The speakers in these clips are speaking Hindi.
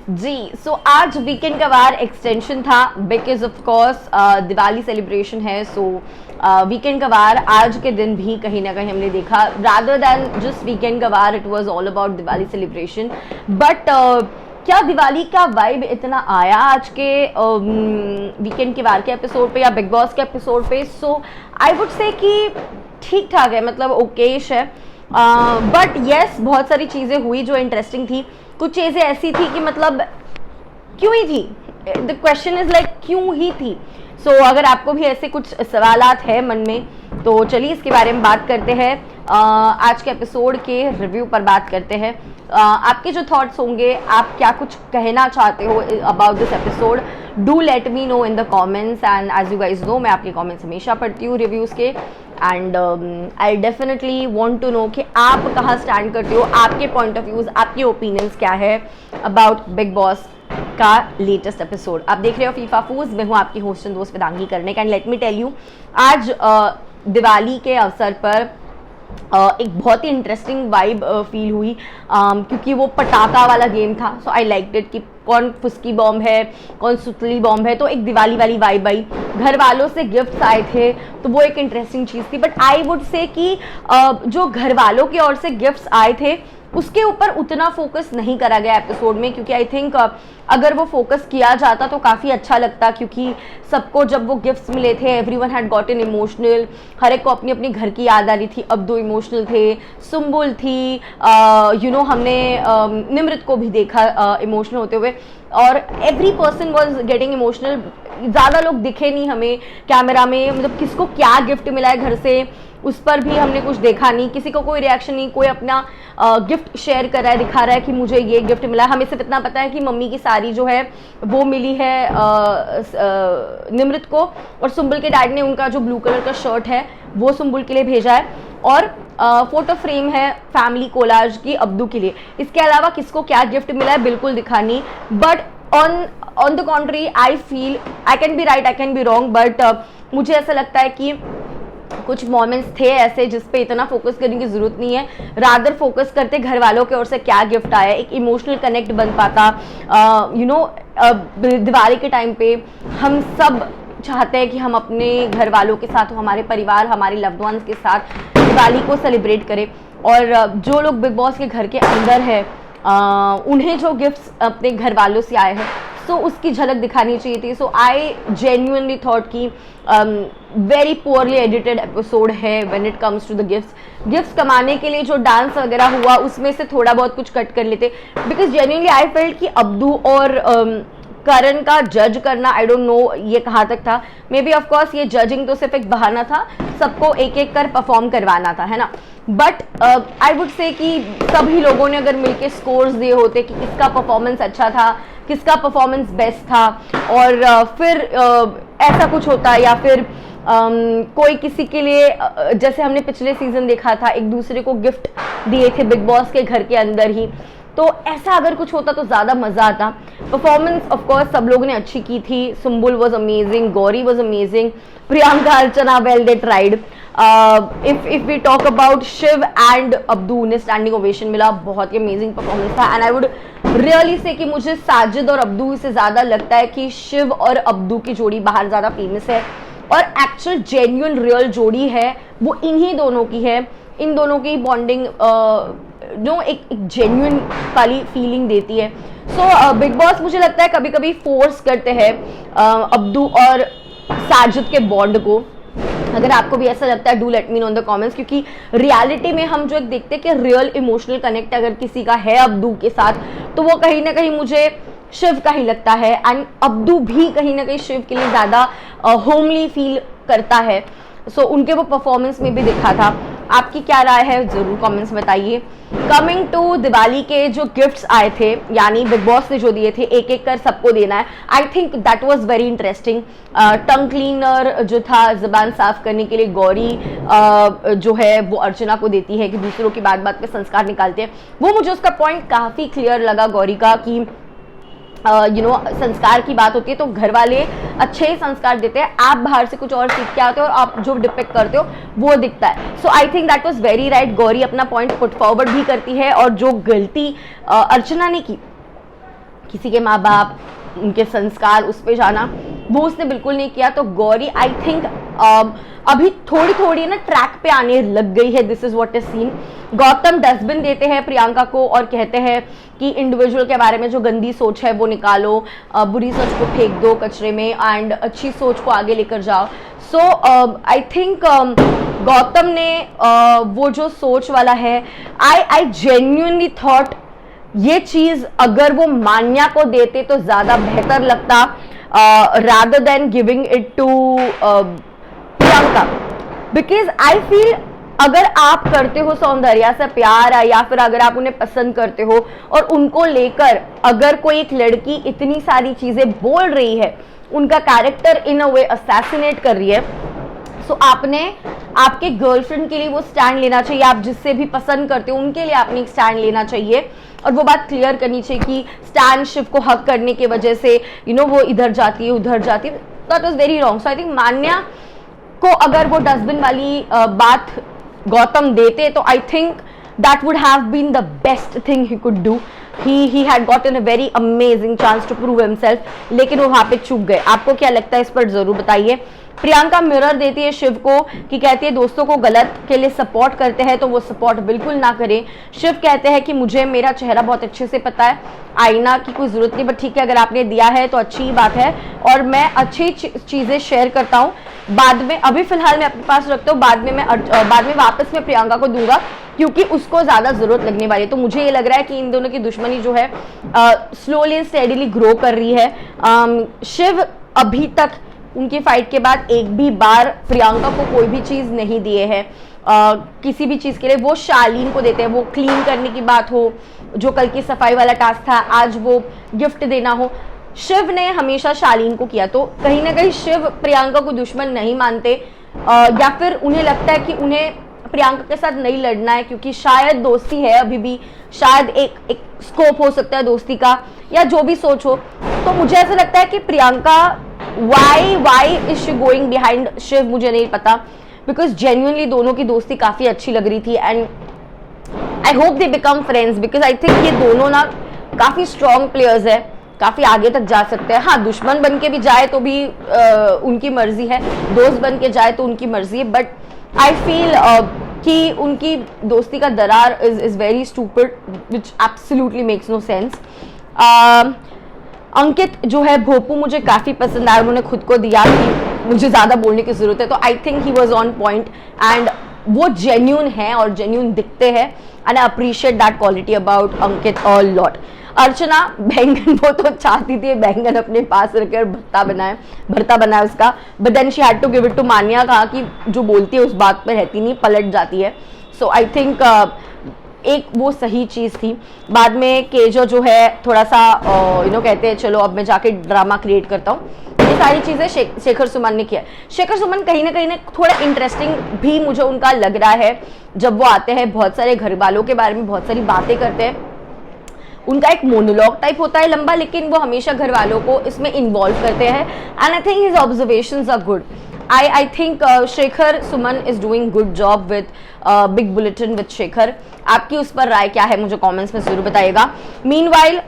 जी आज वीकेंड का वार एक्सटेंशन था because of course Diwali celebration है। वीकेंड का वार आज के दिन भी कहीं ना कहीं हमने देखा, रादर दैन जस्ट वीकेंड का वार, it was all about Diwali celebration. But क्या दिवाली का वाइब इतना आया आज के वीकेंड के वार के एपिसोड पे या बिग बॉस के एपिसोड पे? आई वुड से कि ठीक ठाक है, मतलब ओकेश है। बट येस, बहुत सारी चीज़ें हुई जो इंटरेस्टिंग थी। कुछ चीज़ें ऐसी थी कि मतलब क्यों ही थी, द क्वेश्चन इज लाइक क्यों ही थी। अगर आपको भी ऐसे कुछ सवालात है मन में तो चलिए इसके बारे में बात करते हैं। आज के एपिसोड के रिव्यू पर बात करते हैं। आपके जो थॉट्स होंगे, आप क्या कुछ कहना चाहते हो about this episode, do let me know in the comments. And as you guys know, मैं आपके कमेंट्स हमेशा पढ़ती हूँ रिव्यूज़ के। And I definitely want to know कि आप कहाँ स्टैंड करते हो, आपके पॉइंट ऑफ व्यूज़, आपके ओपिनियंस क्या है अबाउट बिग बॉस का लेटेस्ट एपिसोड। आप देख रहे हो फीफा फूज, मैं हूँ आपकी होस्ट एंड दोस्त वेदांगी करने का। And let me tell you, आज दिवाली के अवसर पर एक बहुत ही इंटरेस्टिंग वाइब फील हुई, क्योंकि वो पटाखा वाला गेम था। आई लाइक इट कि कौन फुसकी बॉम्ब है, कौन सुतली बॉम्ब है, तो एक दिवाली वाली वाइब आई। घर वालों से गिफ्ट्स आए थे तो वो एक इंटरेस्टिंग चीज़ थी। बट आई वुड से कि जो घर वालों की ओर से गिफ्ट्स आए थे उसके ऊपर उतना फोकस नहीं करा गया एपिसोड में, क्योंकि आई थिंक अगर वो फोकस किया जाता तो काफ़ी अच्छा लगता। क्योंकि सबको जब वो गिफ्ट्स मिले थे, एवरीवन हैड गॉटन इमोशनल, हर एक को अपनी अपनी घर की याद आ रही थी। अब्दू इमोशनल थे, सुम्बुल थी, हमने निमृत को भी देखा इमोशनल होते हुए, और every person was getting emotional. ज़्यादा लोग दिखे नहीं हमें कैमरा में, मतलब किसको क्या गिफ्ट मिला है घर से उस पर भी हमने कुछ देखा नहीं, किसी को कोई रिएक्शन नहीं, कोई अपना गिफ्ट शेयर कर रहा है, दिखा रहा है कि मुझे ये गिफ्ट मिला है। हमें सिर्फ इतना पता है कि मम्मी की साड़ी जो है वो मिली है निमृत को, और सुम्बुल के डैड ने उनका जो ब्लू कलर का शर्ट है वो सुम्बुल के लिए भेजा है, और फोटो फ्रेम है फैमिली कोलाज की अब्दू के लिए। इसके अलावा किसको क्या गिफ्ट मिला है बिल्कुल दिखा नहीं। But on the contrary I feel, I can be right, I can be wrong, but मुझे ऐसा लगता है कि कुछ मोमेंट्स थे ऐसे जिस पे इतना फोकस करने की जरूरत नहीं है। रादर फोकस करते घर वालों की ओर से क्या गिफ्ट आया, एक इमोशनल कनेक्ट बन पाता। दिवाली के टाइम पे हम सब चाहते हैं कि हम अपने घर वालों के साथ, हमारे परिवार, हमारे लव्ड वंस के साथ दिवाली को सेलिब्रेट करें। और जो लोग बिग बॉस के घर के अंदर है, उन्हें जो गिफ्ट्स अपने घर वालों से आए हैं, उसकी झलक दिखानी चाहिए थी। आई जेन्युइनली थॉट कि वेरी पुअरली एडिटेड एपिसोड है when it comes to the gifts कमाने के लिए जो डांस वगैरह हुआ उसमें से थोड़ा बहुत कुछ कट कर लेते, बिकॉज जेन्युइनली आई फेल्ट कि अब्दू और करण का जज करना, आई डोंट नो ये कहाँ तक था। मे बी ऑफकोर्स ये जजिंग तो सिर्फ एक बहाना था, सबको एक एक कर परफॉर्म करवाना था, है ना। बट आई वुड से कि सभी लोगों ने अगर मिलके स्कोर्स दिए होते कि किसका परफॉर्मेंस अच्छा था, किसका परफॉर्मेंस बेस्ट था, और फिर ऐसा कुछ होता, या फिर कोई किसी के लिए जैसे हमने पिछले सीजन देखा था, एक दूसरे को गिफ्ट दिए थे बिग बॉस के घर के अंदर ही, तो ऐसा अगर कुछ होता तो ज़्यादा मज़ा आता। परफॉर्मेंस ऑफ कोर्स सब लोगों ने अच्छी की थी। Sumbul was amazing, Gauri was amazing, Priyanka, Archana, well they tried. If we talk about Shiv and Abdu ने स्टैंडिंग ओवेशन मिला, बहुत ही अमेजिंग परफॉर्मेंस था। And I would really say कि मुझे साजिद और अब्दू से ज़्यादा लगता है कि शिव और अब्दू की जोड़ी बाहर ज़्यादा फेमस है, और एक्चुअल जेन्युइन रियल जोड़ी है वो इन्हीं दोनों की है। इन दोनों की बॉन्डिंग जो एक जेन्युइन वाली फीलिंग देती है। बिग बॉस मुझे लगता है कभी कभी फोर्स करते हैं अब्दू और साजिद के बॉन्ड को। अगर आपको भी ऐसा लगता है, do let me know in the comments, क्योंकि रियलिटी में हम जो एक देखते हैं कि रियल इमोशनल कनेक्ट अगर किसी का है अब्दू के साथ, तो वो कहीं ना कहीं मुझे शिव का ही लगता है। एंड अब्दू भी कहीं ना कहीं शिव के लिए ज़्यादा होमली फील करता है। उनके वो परफॉर्मेंस में भी दिखा था। आपकी क्या राय है जरूर कमेंट्स बताइए। कमिंग टू दिवाली के जो गिफ्ट्स आए थे, यानी बिग बॉस ने जो दिए थे, एक एक कर सबको देना है, आई think that was very interesting. Tongue cleaner जो था ज़बान साफ करने के लिए, गौरी जो है वो अर्चना को देती है कि दूसरों की बात बात पे संस्कार निकालते हैं। वो मुझे उसका पॉइंट काफ़ी क्लियर लगा गौरी का कि संस्कार की बात होती है तो घर वाले अच्छे ही संस्कार देते हैं, आप बाहर से कुछ और सीख के आते हो और आप जो डिपिक्ट करते हो वो दिखता है। So I think that was very right. Gauri अपना पॉइंट पुट फॉरवर्ड भी करती है, और जो गलती अर्चना ने की किसी के माँ बाप, उनके संस्कार, उस पे जाना, वो उसने बिल्कुल नहीं किया। तो गौरी आई थिंक अभी थोड़ी थोड़ी ना ट्रैक पे आने लग गई है। This is what is seen. Gautam dustbin देते हैं प्रियंका को और कहते हैं कि इंडिविजुअल के बारे में जो गंदी सोच है वो निकालो, बुरी सोच को फेंक दो कचरे में एंड अच्छी सोच को आगे लेकर जाओ। सो आई थिंक गौतम ने वो जो सोच वाला है, आई जेन्युइनली थॉट ये चीज अगर वो मान्या को देते तो ज्यादा बेहतर लगता, rather than giving it to Priyanka. Because I feel अगर आप करते हो सौंदर्या से प्यार या फिर अगर आप उन्हें पसंद करते हो और उनको लेकर अगर कोई एक लड़की इतनी सारी चीजें बोल रही है, उनका character in a way assassinate कर रही है, सो आपने आपके गर्लफ्रेंड के लिए वो स्टैंड लेना चाहिए। आप जिससे भी पसंद करते हो उनके लिए आपने एक स्टैंड लेना चाहिए और वो बात क्लियर करनी चाहिए कि स्टैंड शिव को हक करने की वजह से वो इधर जाती है उधर जाती है। That was very wrong. So I think Manya को अगर वो डस्टबिन वाली बात गौतम देते तो I think that would have been the best thing he could do. he had gotten a very amazing chance to prove himself, लेकिन वो वहां पे चूक गए। आपको क्या लगता है इस पर जरूर बताइए। प्रियंका मिरर देती है शिव को कि कहती है दोस्तों को गलत के लिए सपोर्ट करते हैं तो वो सपोर्ट बिल्कुल ना करें। शिव कहते हैं कि मुझे मेरा चेहरा बहुत अच्छे से पता है, आईना की कोई जरूरत नहीं, बट ठीक है अगर आपने दिया है तो अच्छी बात है और मैं अच्छी चीजें शेयर करता हूँ, बाद में अभी फिलहाल मैं अपने पास रखता हूँ, बाद में वापस मैं प्रियंका को दूंगा क्योंकि उसको ज्यादा जरूरत लगने वाली है। तो मुझे ये लग रहा है कि इन दोनों की दुश्मनी जो है स्लोली एंड स्टेडीली ग्रो कर रही है। शिव अभी तक उनकी फाइट के बाद एक भी बार प्रियंका को कोई भी चीज नहीं दिए है, किसी भी चीज के लिए वो शालीन को देते हैं। वो क्लीन करने की बात हो, जो कल की सफाई वाला टास्क था, आज वो गिफ्ट देना हो, शिव ने हमेशा शालीन को किया। तो कहीं ना कहीं शिव प्रियंका को दुश्मन नहीं मानते या फिर उन्हें लगता है कि उन्हें प्रियंका के साथ नहीं लड़ना है क्योंकि शायद दोस्ती है अभी भी, शायद एक स्कोप हो सकता है दोस्ती का या जो भी सोच हो। तो मुझे ऐसा लगता है कि Priyanka why is she going behind Shiv, मुझे नहीं पता, बिकॉज जेन्युइनली दोनों की दोस्ती काफी अच्छी लग रही थी and I hope they become friends because I think ये दोनों ना काफी स्ट्रॉन्ग प्लेयर्स है, काफी आगे तक जा सकते हैं। हाँ, दुश्मन बन के भी जाए तो भी उनकी मर्जी है, दोस्त बन के जाए तो उनकी मर्जी है, बट आई फील कि उनकी दोस्ती का दरार is very stupid which absolutely makes no sense. Ankit जो है भोपू मुझे काफी पसंद आया, उन्होंने खुद को दिया कि मुझे ज्यादा बोलने की जरूरत है, तो I think he was on point and वो जेन्यून है और जेन्यून दिखते हैं and I appreciate that quality about Ankit a lot. Archana बैंगन, वो तो चाहती थी बैंगन अपने पास रखकर भरता बनाए उसका, but then she had to give it to Manya, कहा कि जो बोलती है उस बात पे रहती नहीं, पलट जाती है। सो आई थिंक एक वो सही चीज थी। बाद में केजो जो है थोड़ा सा कहते हैं चलो अब मैं जाके ड्रामा क्रिएट करता हूँ, ये सारी चीजें शेखर सुमन ने किया। शेखर सुमन कहीं ना कहीं थोड़ा इंटरेस्टिंग भी मुझे उनका लग रहा है, जब वो आते हैं बहुत सारे घर वालों के बारे में बहुत सारी बातें करते हैं, उनका एक मोनोलॉग टाइप होता है लंबा, लेकिन वो हमेशा घर वालों को इसमें इन्वॉल्व करते हैं and I think his observations are good. I think Shekhar Suman is doing good job with Bigg bulletin with Shekhar. आपकी उस पर राय क्या है मुझे कमेंट्स में जरूर बताइएगा। मीनवाइल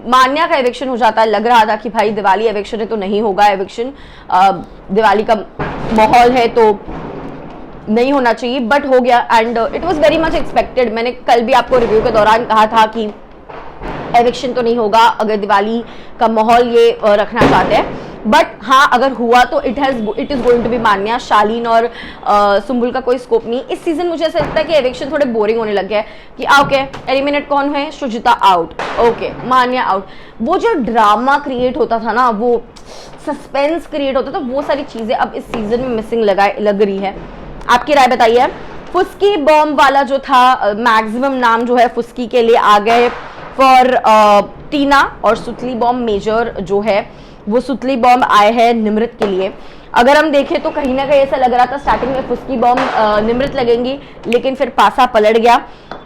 मान्या का एविक्शन हो जाता है, लग रहा था कि भाई दिवाली एविक्शन है तो नहीं होगा एविक्शन, दिवाली का माहौल है तो नहीं होना चाहिए, बट हो गया and it was very much expected. मैंने कल भी आपको रिव्यू के दौरान कहा था कि एविक्शन तो नहीं होगा अगर दिवाली का माहौल ये रखना चाहते हैं, बट हाँ अगर हुआ तो it is going to be Manya, Shalin और सुम्बुल का कोई स्कोप नहीं। इस सीजन मुझे ऐसा लगता है कि एविक्शन थोड़े बोरिंग होने लग गया है कि ओके एलिमिनेट कौन है, शुचिता आउट, ओके मान्या आउट। वो जो ड्रामा क्रिएट होता था ना, वो सस्पेंस क्रिएट होता था, वो सारी चीजें अब इस सीजन में मिसिंग लग रही है। आपकी राय बताइए। फुस्की बॉम्ब वाला जो था, मैक्सिमम नाम जो है फुस्की के लिए आ गए फॉर टीना, और सुतली बॉम्ब मेजर जो है वो सुतली बॉम्ब आए हैं निमृत के लिए। अगर हम देखें तो कहीं ना कहीं ऐसा लग रहा था स्टार्टिंग में फुस्की बॉम्ब निमृत लगेंगी, लेकिन फिर पासा पलट गया।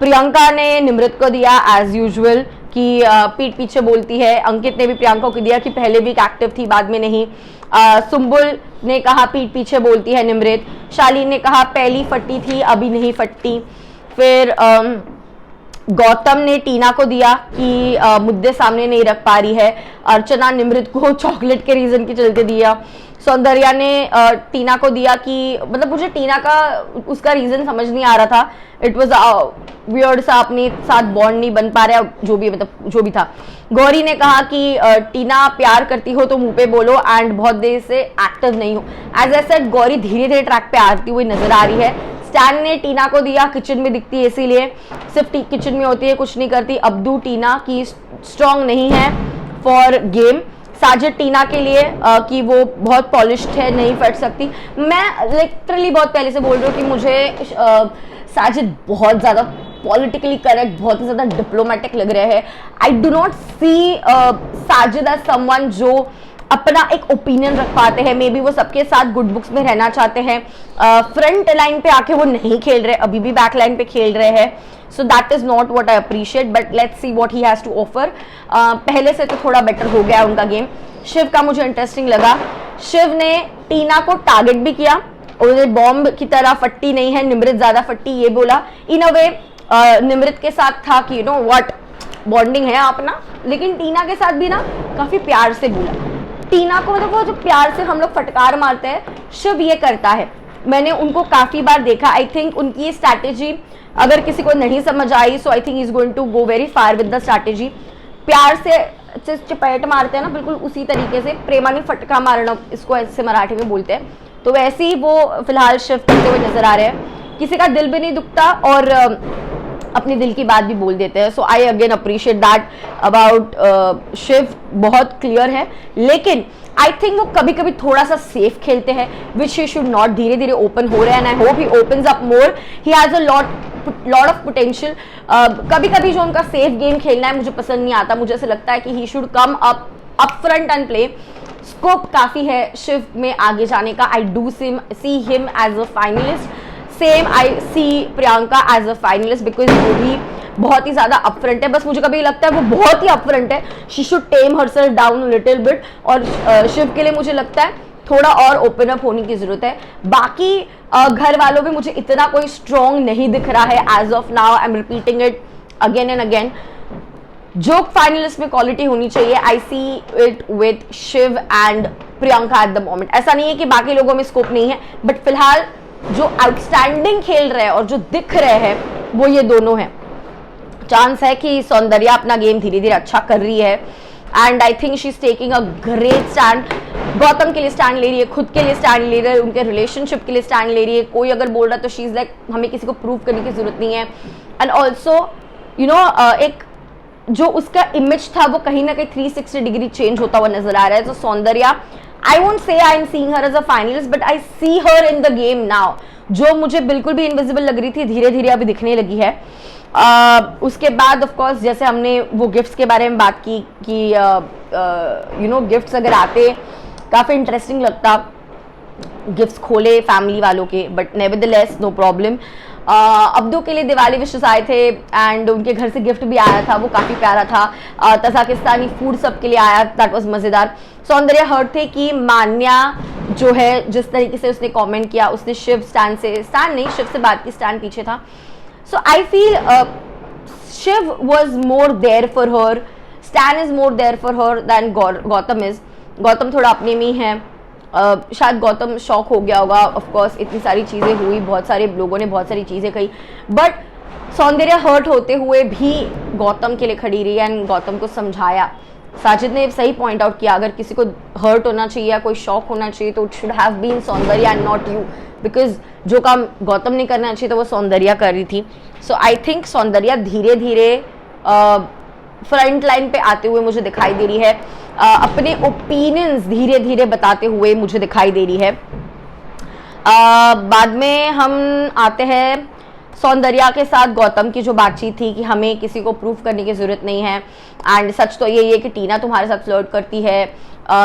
प्रियंका ने निमृत को दिया एज यूजुअल कि पीठ पीछे बोलती है। अंकित ने भी प्रियंका को दिया कि पहले भी एक्टिव थी बाद में नहीं। सुम्बुल ने कहा पीठ पीछे बोलती है निमृत। शालीन ने कहा पहली फटी थी अभी नहीं फटती। फिर गौतम ने टीना को दिया कि मुद्दे सामने नहीं रख पा रही है। अर्चना निमृत को चॉकलेट के रीजन के चलते दिया। सौंदर्या ने टीना को दिया कि मतलब मुझे टीना का उसका रीजन समझ नहीं आ रहा था। इट वॉज वियर्ड सा, अपने साथ बॉन्ड नहीं बन पा रहा, जो भी मतलब जो भी था। गौरी ने कहा कि टीना प्यार करती हो तो मुंह पे बोलो एंड बहुत देर से एक्टिव नहीं हो। एज आई सेड, गौरी धीरे धीरे ट्रैक पे आती हुई नजर आ रही है। स्टैन ने टीना को दिया, किचन में दिखती है इसीलिए, सिर्फ किचन में होती है, कुछ नहीं करती। अब्दू टीना की स्ट्रॉन्ग नहीं है फॉर गेम। साजिद टीना के लिए कि वो बहुत पॉलिश्ड है, नहीं फट सकती। मैं लिटरली बहुत पहले से बोल रही हूँ कि मुझे साजिद बहुत ज़्यादा पॉलिटिकली करेक्ट, बहुत ही ज़्यादा डिप्लोमेटिक लग रहे हैं। I do not see Sajid as someone जो अपना एक ओपिनियन रख पाते हैं। मे बी वो सबके साथ गुड बुक्स में रहना चाहते हैं। फ्रंट लाइन पे आके वो नहीं खेल रहे, अभी भी बैक लाइन पे खेल रहे हैं। So that is not what I appreciate, but let's see what he has to offer. पहले से तो थोड़ा बेटर हो गया उनका गेम। शिव का मुझे इंटरेस्टिंग लगा। शिव ने टीना को टारगेट भी किया और बॉम्ब की तरह फट्टी नहीं है, निमृत ज्यादा फट्टी, ये बोला। इन अ वे निमृत के साथ था कि यू नो व्हाट, बॉन्डिंग है अपना, लेकिन टीना के साथ भी ना काफी प्यार से बोला। टीना को मतलब वो जो प्यार से हम लोग फटकार मारते हैं, शिव ये करता है। मैंने उनको काफी बार देखा। आई थिंक उनकी ये स्ट्रैटेजी अगर किसी को नहीं समझ आई, so I think is going to go very far with the strategy. प्यार से चपेट मारते हैं ना, बिल्कुल उसी तरीके से प्रेमानी फटका मारना, इसको ऐसे मराठी में बोलते हैं। तो वैसे ही वो फिलहाल शिव करते हुए नजर आ रहे हैं। किसी का दिल भी नहीं दुखता और अपने दिल की बात भी बोल देते हैं। So I again appreciate that about Shiv, बहुत क्लियर है। लेकिन आई थिंक वो कभी कभी थोड़ा सा सेफ खेलते हैं, विच ही शुड नॉट। धीरे धीरे ओपन हो रहे हैं and I hope he opens up more. He has a lot of potential. कभी कभी जो उनका सेफ गेम खेलना है मुझे पसंद नहीं आता। मुझे ऐसा लगता है कि he should come up front and play. Scope काफी है शिव में आगे जाने का। I do see him as a finalist. Same I see Priyanka as a finalist, because वो भी बहुत ही ज्यादा अपफ्रंट है। बस मुझे कभी लगता है वो बहुत ही अपफ्रंट है। She should time herself down little bit. और शिव के लिए मुझे लगता है थोड़ा और ओपन अप होने की जरूरत है। बाकी घर वालों में मुझे इतना कोई स्ट्रॉन्ग नहीं दिख रहा है as of now. I am repeating it again and again. जो फाइनलिस्ट में क्वालिटी होनी चाहिए, I see it with Shiv and Priyanka at the moment. ऐसा नहीं है कि बाकी लोगों में स्कोप नहीं है, बट फिलहाल जो आउटस्टैंडिंग खेल रहे हैं और जो दिख रहे हैं वो ये दोनों हैं। चांस है कि सौंदर्या अपना गेम धीरे धीरे अच्छा कर रही है and I think she is taking a great stand. Gautam के लिए स्टैंड ले रही है, खुद के लिए स्टैंड ले रही है, उनके रिलेशनशिप के लिए स्टैंड ले रही है। कोई अगर बोल रहा है तो शी इज लाइक हमें किसी को प्रूव करने की जरूरत नहीं है। एंड ऑल्सो यू नो एक जो उसका इमेज था वो कहीं ना कहीं 360 डिग्री चेंज होता हुआ नजर आ रहा है। तो Soundarya, I won't say I am seeing her as a finalist, but I see her in the game now. जो मुझे बिल्कुल भी इनविजिबल लग रही थी धीरे धीरे अभी दिखने लगी है। उसके बाद ऑफ कोर्स जैसे हमने वो गिफ्ट्स के बारे में बात की कि यू नो गिफ्ट्स अगर आते काफी इंटरेस्टिंग लगता, गिफ्ट्स खोले फैमिली वालों के, but nevertheless no problem. Abdu के लिए दिवाली विशेस आए थे एंड उनके घर से गिफ्ट भी आया था, वो काफी प्यारा था। तजाकिस्तानी फूड सबके लिए आया, दैट वाज मजेदार। सौंदर्या हर्ट थे कि मान्या जो है जिस तरीके से उसने कमेंट किया, उसने शिव स्टैंड नहीं, शिव से बात की, स्टैंड पीछे था। So I feel Shiv was more there for her, Stan is more there for her than Gautam is. Gautam थोड़ा अपने में ही है। शायद गौतम शॉक हो गया होगा, ऑफ कोर्स इतनी सारी चीजें हुई, बहुत सारे लोगों ने बहुत सारी चीजें कही, बट सौंदर्या हर्ट होते हुए भी गौतम के लिए खड़ी रही एंड गौतम को समझाया। साजिद ने सही पॉइंट आउट किया, अगर किसी को हर्ट होना चाहिए या कोई शॉक होना चाहिए तो it should have been Soundarya and not you, because जो काम गौतम ने करना चाहिए तो वो सौंदर्या कर रही थी। सो आई थिंक सौंदर्या धीरे धीरे फ्रंट लाइन पे आते हुए मुझे दिखाई दे रही है, अपने ओपिनियंस धीरे धीरे बताते हुए मुझे दिखाई दे रही है। बाद में हम आते हैं सौंदर्या के साथ गौतम की जो बातचीत थी कि हमें किसी को प्रूफ करने की जरूरत नहीं है एंड सच तो ये है कि टीना तुम्हारे साथ फ्लर्ट करती है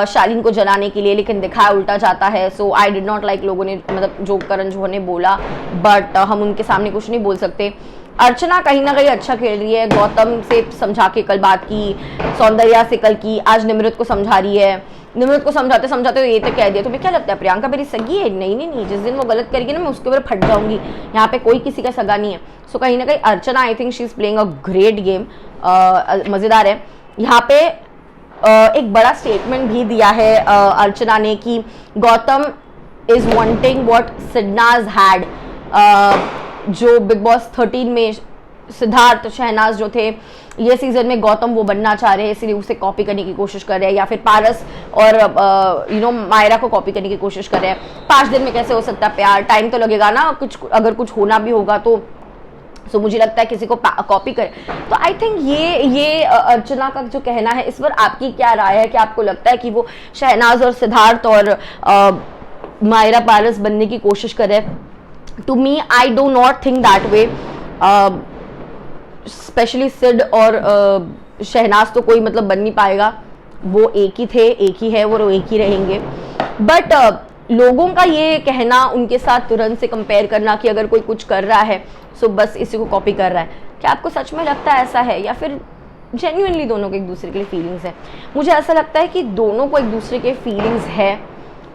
शालीन को जलाने के लिए, लेकिन दिखाया उल्टा जाता है। So I did not like, लोगों ने मतलब जो करण जौहर ने बोला, बट हम उनके सामने कुछ नहीं बोल सकते। अर्चना कहीं ना कहीं अच्छा खेल रही है, गौतम से समझा के कल बात की, सौंदर्या से कल की, आज निमृत को समझा रही है। निमृत को समझाते समझाते तो ये तो कह दिया, तुम्हें क्या लगता है प्रियंका मेरी सगी है? नहीं नहीं नहीं, जिस दिन वो गलत करेगी ना मैं उसके ऊपर फट जाऊंगी, यहाँ पे कोई किसी का सगा नहीं है। सो कहीं ना कहीं Archana I think she is playing a great game, मजेदार है। यहाँ पे एक बड़ा स्टेटमेंट भी दिया है अर्चना ने कि Gautam is wanting what Sidnaaz had. जो बिग बॉस 13 में सिद्धार्थ शहनाज जो थे, ये सीजन में गौतम वो बनना चाह रहे हैं, इसलिए उसे कॉपी करने की कोशिश कर रहे हैं, या फिर पारस और मायरा को कॉपी करने की कोशिश कर रहे हैं। 5 दिन में कैसे हो सकता है प्यार, टाइम तो लगेगा ना, कुछ अगर कुछ होना भी होगा तो मुझे लगता है किसी को कॉपी करे। तो आई थिंक ये अर्चना का जो कहना है, इस पर आपकी क्या राय है? कि आपको लगता है कि वो शहनाज और सिद्धार्थ और मायरा पारस बनने की कोशिश करे? To me I do not think that way, specially Sid और शहनाज तो कोई मतलब बन नहीं पाएगा, वो एक ही थे, एक ही है, वो एक ही रहेंगे। बट लोगों का ये कहना, उनके साथ तुरंत से कंपेयर करना कि अगर कोई कुछ कर रहा है सो बस इसी को कॉपी कर रहा है, क्या आपको सच में लगता है ऐसा है, या फिर जेन्युइनली दोनों के एक दूसरे के लिए फीलिंग्स है? मुझे ऐसा लगता है कि दोनों को एक दूसरे के फीलिंग्स है,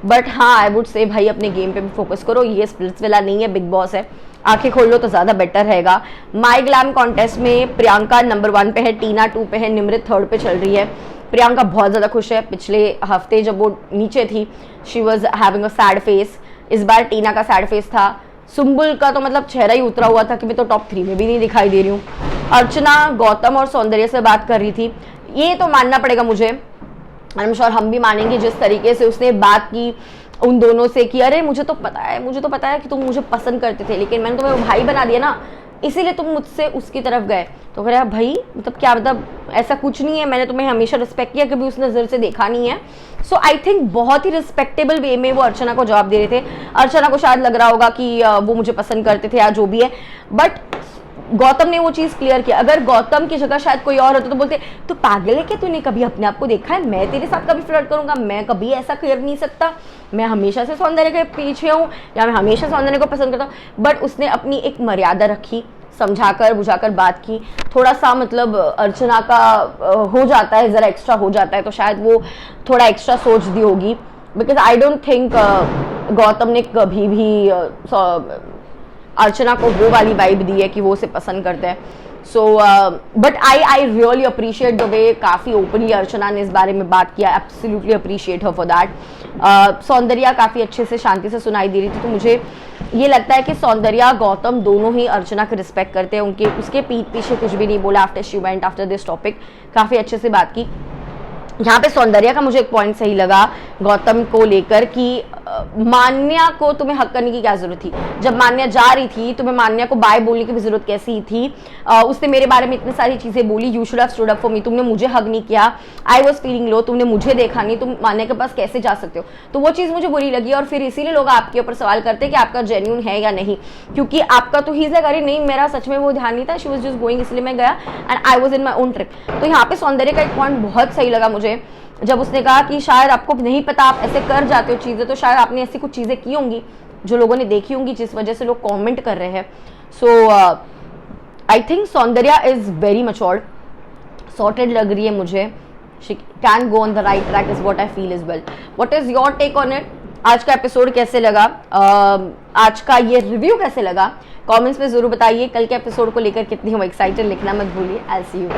बट हाँ आई वुड से भाई अपने गेम पे भी फोकस करो, ये स्प्लिट्स वाला नहीं है, बिग बॉस है, आंखें खोल लो तो ज्यादा बेटर रहेगा। माई ग्लैम कॉन्टेस्ट में प्रियंका नंबर 1 पे है, टीना 2 पे है, निमृत 3rd पे चल रही है। प्रियंका बहुत ज्यादा खुश है, पिछले हफ्ते जब वो नीचे थी she was having a sad face, इस बार टीना का सैड फेस था। सुम्बुल का तो मतलब चेहरा ही उतरा हुआ था कि मैं तो टॉप 3 में भी नहीं दिखाई दे रही हूँ। अर्चना गौतम और सौंदर्य से बात कर रही थी, ये तो मानना पड़ेगा मुझे, आई एम श्योर हम भी मानेंगे, जिस तरीके से उसने बात की उन दोनों से कि अरे मुझे तो पता है कि तुम मुझे पसंद करते थे, लेकिन मैंने तुम्हें भाई बना दिया ना, इसीलिए तुम मुझसे उसकी तरफ गए। तो कह रहा भाई मतलब क्या, मतलब ऐसा कुछ नहीं है, मैंने तुम्हें हमेशा रिस्पेक्ट किया, कभी उस नज़र से देखा नहीं है। सो आई थिंक बहुत ही रिस्पेक्टेबल वे में वो अर्चना को जवाब दे रहे थे। अर्चना को शायद लग रहा होगा कि वो मुझे पसंद करते थे या जो भी है, बट गौतम ने वो चीज क्लियर किया। अगर गौतम की जगह शायद कोई और होता तो बोलते तू पागल है क्या, तूने कभी अपने आप को देखा है, मैं तेरे साथ कभी फ्लर्ट करूंगा, मैं कभी ऐसा कर नहीं सकता, मैं हमेशा से सौंदर्य के पीछे हूँ या मैं हमेशा सौंदर्य को पसंद करता हूँ। बट उसने अपनी एक मर्यादा रखी, समझाकर बुझाकर बात की, थोड़ा सा मतलब अर्चना का हो जाता है, जरा एक्स्ट्रा हो जाता है, तो शायद वो थोड़ा एक्स्ट्रा सोच दी होगी, because I don't think Gautam ने कभी भी अर्चना को वो वाली वाइब दी है कि वो उसे पसंद करते हैं। So but I really appreciate the way काफ़ी ओपनली अर्चना ने इस बारे में बात किया, absolutely appreciate her for that. Soundarya काफ़ी अच्छे से शांति से सुनाई दे रही थी, तो मुझे ये लगता है कि सौंदर्या गौतम दोनों ही अर्चना को रिस्पेक्ट करते हैं, उनके उसके पीठ पीछे कुछ भी नहीं बोला। After she went after this topic काफ़ी अच्छे से बात की। यहाँ पे सौंदर्या का मुझे एक पॉइंट सही लगा गौतम को लेकर कि मान्या को तुम्हें हक करने की क्या जरूरत थी, जब मान्या जा रही थी तुम्हें मान्या को बाय बोलने की भी जरूरत कैसी थी, उसने मेरे बारे में इतनी सारी चीजें बोली, you should have stood up for me, तुमने मुझे हक नहीं किया, आई वाज फीलिंग लो, तुमने मुझे देखा नहीं, तुम मान्या के पास कैसे जा सकते हो। तो वो चीज मुझे बुरी लगी और फिर इसीलिए लोग आपके ऊपर सवाल करते हैं कि आपका जेन्यून है या नहीं, क्योंकि आपका तो ही अरे नहीं मेरा सच में वो ध्यान नहीं था, शी वाज जस्ट गोइंग इसलिए मैं गया and I was in my own trip. तो यहाँ पे सौंदर्य का एक पॉइंट बहुत सही लगा मुझे, जब उसने कहा कि शायद आपको नहीं पता, आप ऐसे कर जाते हो चीजें, तो शायद आपने ऐसी कुछ चीजें की होंगी जो लोगों ने देखी होंगी जिस वजह से लोग कमेंट कर रहे हैं। So I think Soundarya is very matured, sorted लग रही है मुझे, she can go on the right track is what I feel is well. What is your take on it? आज का एपिसोड कैसे लगा, आज का ये रिव्यू कैसे लगा, कमेंट्स में जरूर बताइए। कल के एपिसोड को लेकर कितनी हम एक्साइटेड लिखना मत भूलिए। आई सी यू।